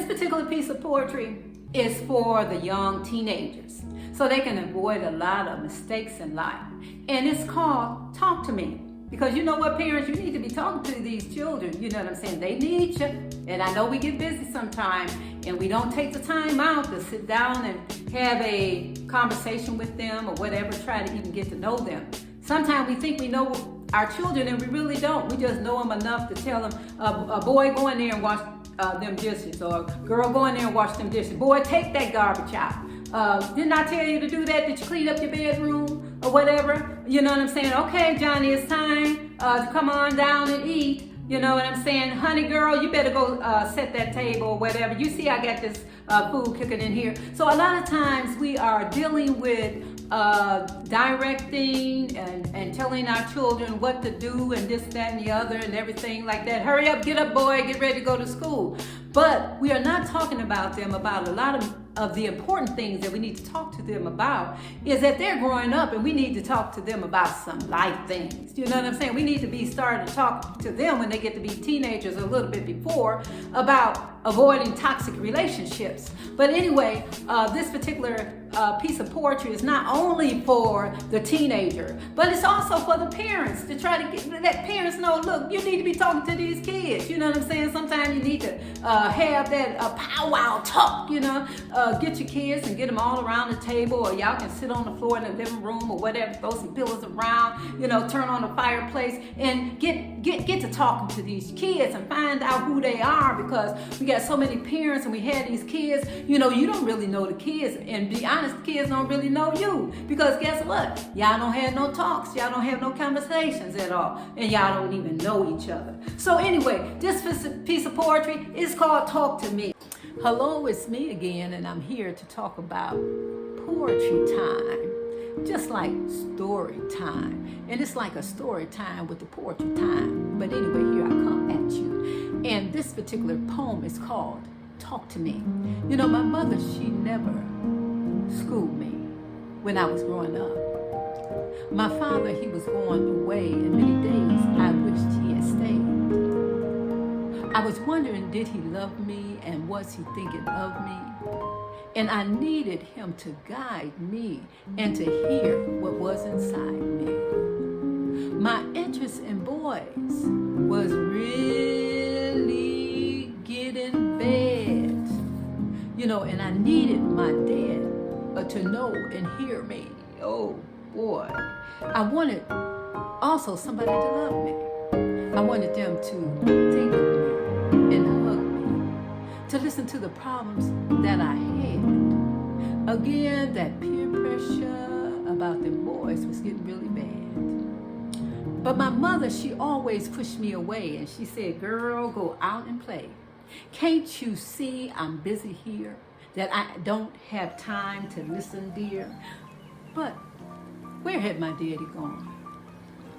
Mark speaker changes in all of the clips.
Speaker 1: particular piece of poetry is for the young teenagers, so they can avoid a lot of mistakes in life. And it's called Talk to Me. Because you know what, parents, you need to be talking to these children. You know what I'm saying? They need you. And I know we get busy sometimes and we don't take the time out to sit down and have a conversation with them or whatever, try to even get to know them. Sometimes we think we know our children and we really don't. We just know them enough to tell them, a boy, go in there and wash them dishes, or a girl, go in there and wash them dishes. Boy, take that garbage out. Didn't I tell you to do that? Did you clean up your bedroom? Or whatever, you know what I'm saying? Okay, Johnny, it's time to come on down and eat. You know what I'm saying? Honey girl, you better go set that table or whatever. You see I got this food cooking in here. So a lot of times we are dealing with directing and telling our children what to do and this, that, and the other and everything like that. Hurry up, get up, boy, get ready to go to school. But we are not talking about them about a lot of the important things that we need to talk to them about is that they're growing up and we need to talk to them about some life things. You know what I'm saying? We need to be starting to talk to them when they get to be teenagers a little bit before about avoiding toxic relationships. But anyway, this particular piece of poetry is not only for the teenager, but it's also for the parents to try to let parents know, look, you need to be talking to these kids. You know what I'm saying? Sometimes you need to have that powwow talk, you know, get your kids and get them all around the table, or y'all can sit on the floor in the living room or whatever, throw some pillows around, you know, turn on the fireplace and get to talking to these kids and find out who they are, because we got so many parents and we had these kids, you know, you don't really know the kids, and be honest, the kids don't really know you, because guess what? Y'all don't have no talks, y'all don't have no conversations at all, and y'all don't even know each other. So anyway, this piece of poetry is called Talk to Me. Hello, it's me again, and I'm here to talk about poetry time, just like story time. And it's like a story time with the poetry time. But anyway, here I come at you. And this particular poem is called Talk to Me. You know, my mother, she never schooled me when I was growing up. My father, he was going away, and many days I wished he had stayed. I was wondering, did he love me, and was he thinking of me? And I needed him to guide me and to hear what was inside me. My interest in boys was really getting bad, you know, and I needed my dad to know and hear me. Oh boy, I wanted also somebody to love me. I wanted them to think of me and hug me, to listen to the problems that I had. Again, that peer pressure about them boys was getting really bad. But my mother, she always pushed me away, and she said, girl, go out and play. Can't you see I'm busy here, that I don't have time to listen, dear? But where had my daddy gone?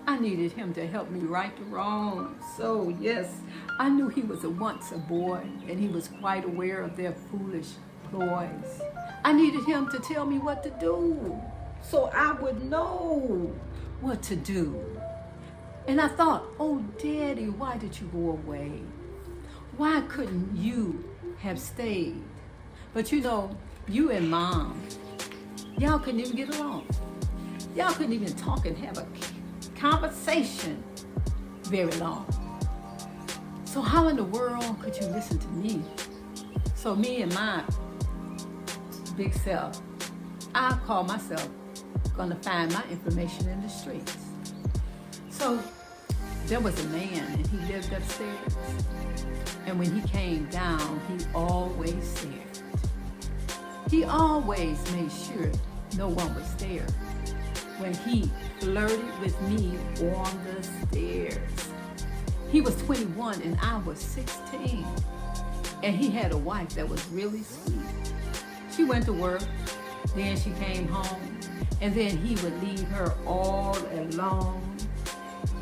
Speaker 1: I needed him to help me right the wrong. So yes, I knew he was once a boy, and he was quite aware of their foolish ploys. I needed him to tell me what to do, so I would know what to do. And I thought, oh daddy, why did you go away? Why couldn't you have stayed? But you know, you and mom, y'all couldn't even get along. Y'all couldn't even talk and have a conversation very long. So how in the world could you listen to me? So me and my big self, I call myself gonna find my information in the streets. So there was a man, and he lived upstairs, and when he came down, he always stared. He always made sure no one was there when he flirted with me on the stairs. He was 21 and I was 16, and he had a wife that was really sweet. She went to work, then she came home, and then he would leave her all alone.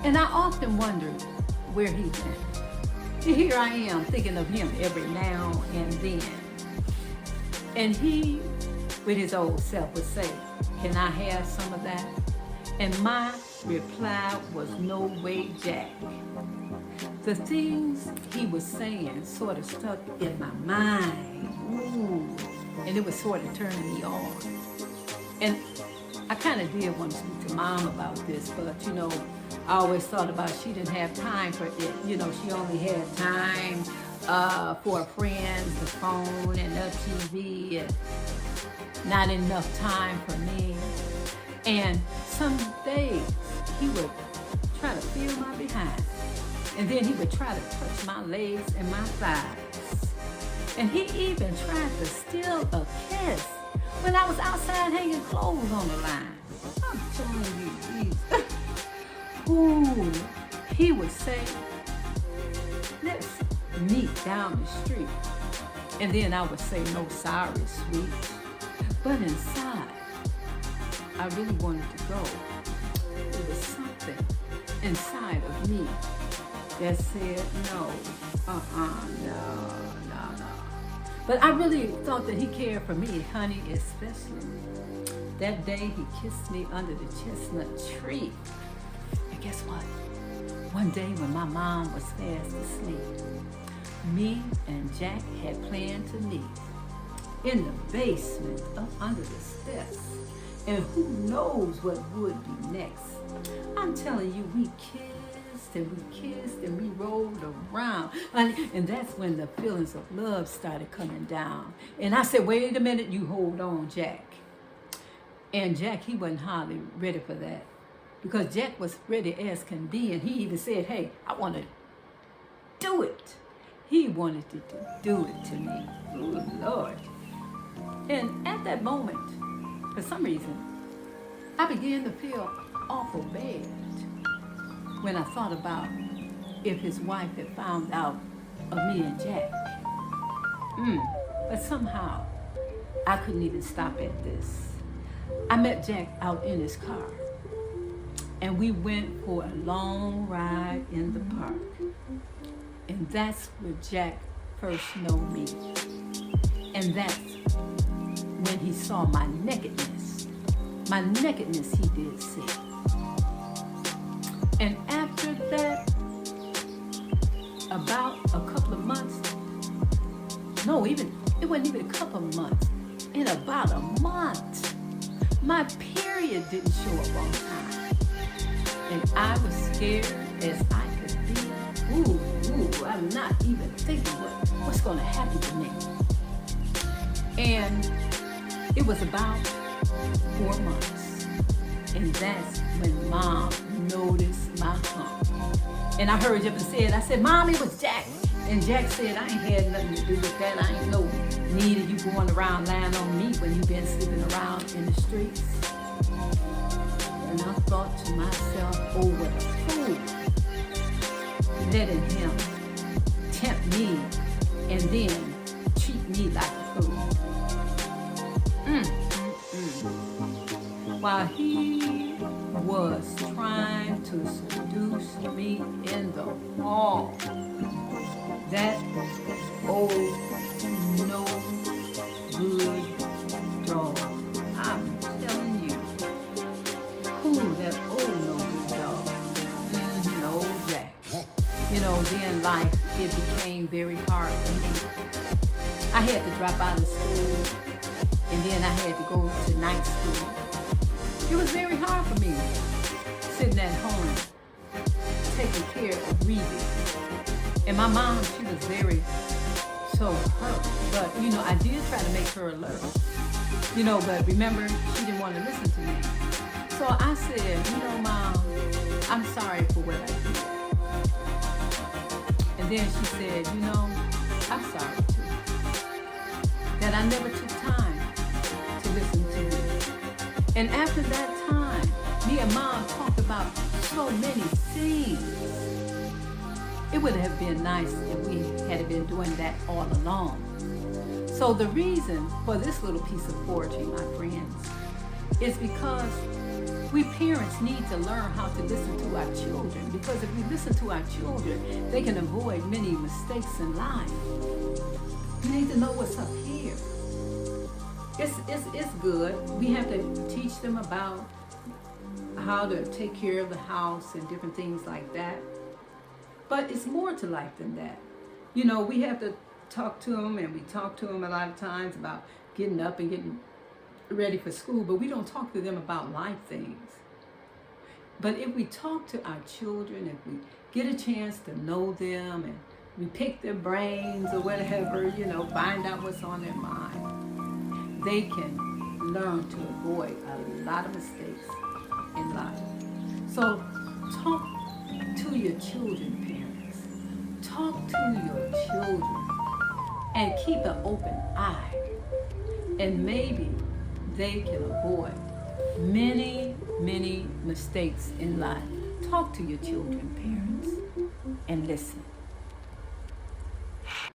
Speaker 1: And I often wondered where he went. And here I am thinking of him every now and then. And he, with his old self, would say, can I have some of that? And my reply was, no way, Jack. the things he was saying sort of stuck in my mind. Ooh. And it was sort of turning me on. And I kind of did want to speak to Mom about this, but I always thought about she didn't have time for it. She only had time for her friends, the phone, and the TV, and not enough time for me. And some days he would try to feel my behind, and then he would try to touch my legs and my thighs. And he even tried to steal a kiss when I was outside hanging clothes on the line. I'm telling you, Jesus. Ooh, he would say, let's meet down the street. And then I would say, no, sorry, sweet. But inside, I really wanted to go. There was something inside of me that said, no. But I really thought that he cared for me, honey, especially. That day he kissed me under the chestnut tree. And guess what? One day when my mom was fast asleep, me and Jack had planned to meet in the basement up under the steps. And who knows what would be next. I'm telling you, we kissed and we rolled around. And that's when the feelings of love started coming down. And I said, wait a minute, you hold on, Jack. And Jack, he wasn't hardly ready for that. Because Jack was ready as can be. And he even said, hey, I want to do it. He wanted to do it to me. Oh, Lord. And at that moment, for some reason, I began to feel awful bad when I thought about if his wife had found out of me and Jack. But somehow, I couldn't even stop at this. I met Jack out in his car, and we went for a long ride in the park. And that's where Jack first knew me. And that's when he saw my nakedness. My nakedness he did see. And after that, about a couple of months, it wasn't even a couple of months. In about a month, my period didn't show up on time. And I was scared as I could be. Ooh, I'm not even thinking what's going to happen to me. And it was about 4 months. And that's when Mom noticed my hump. And I hurried up and said, Mom, it was Jack. And Jack said, I ain't had nothing to do with that. I ain't no need of you going around lying on me when you've been sleeping around in the streets. And I thought to myself, oh, what a fool. Letting him tempt me and then treat me like a fool. While he was trying to seduce me in the hall, that old no good dog. I'm telling you, that old no good dog. Old Jack. Then life, it became very hard for me. I had to drop out of school, and then I had to go to night school. It was very hard for me, sitting at home, taking care of Reedy. And my mom, she was very so hurt. But, I did try to make her alert. But remember, she didn't want to listen to me. So I said, Mom, I'm sorry for what I did. And then she said, I'm sorry too. That I never took time to listen to you. And after that time, me and Mom talked about so many things. It would have been nice if we had been doing that all along. So the reason for this little piece of poetry, my friends, is because we parents need to learn how to listen to our children. Because if we listen to our children, they can avoid many mistakes in life. We need to know what's up here. It's good. We have to teach them about how to take care of the house and different things like that. But it's more to life than that. You know, we have to talk to them, and we talk to them a lot of times about getting up and getting ready for school, but we don't talk to them about life things. But if we talk to our children, if we get a chance to know them and we pick their brains or whatever, you know, find out what's on their mind, they can learn to avoid a lot of mistakes in life. So talk to your children, parents. Talk to your children and keep an open eye. And maybe they can avoid many, many mistakes in life. Talk to your children, parents, and listen.